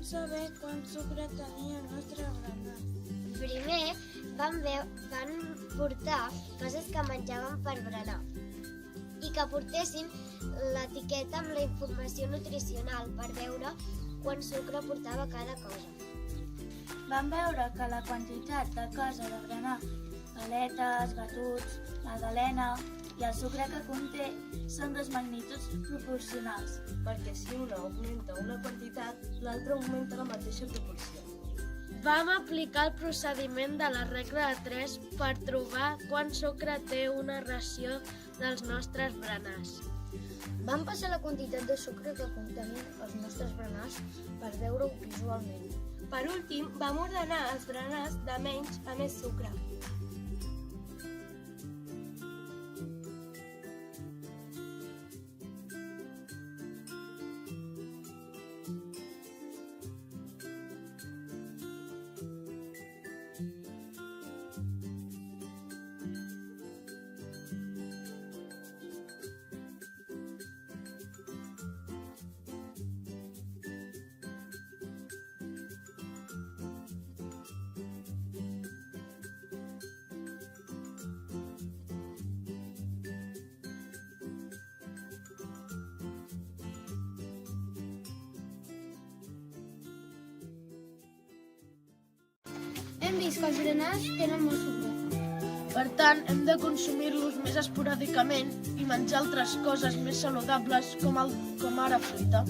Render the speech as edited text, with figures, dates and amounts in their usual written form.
saber quant sucre tenia el nostre berenar? Primer van portar coses que menjaven per berenar i que portessin l'etiqueta amb la informació nutricional per veure quant sucre portava cada cosa. Vam veure que la quantitat de cosa de berenar, galetes, batuts, magdalena i el sucre que conté són dos magnituds proporcionals. Perquè si una augmenta una quantitat, l'altra augmenta la mateixa proporció. Vam aplicar el procediment de la regla de 3 per trobar quant sucre té una ració dels nostres berenars. Vam passar la quantitat de sucre que contenien els nostres berenars per veure-ho visualment. Per últim, vam ordenar els berenars de menys a més sucre. Hem vist que els berenars tenen molt sucre. Per tant, hem de consumir-los més esporàdicament i menjar altres coses més saludables com ara fruita.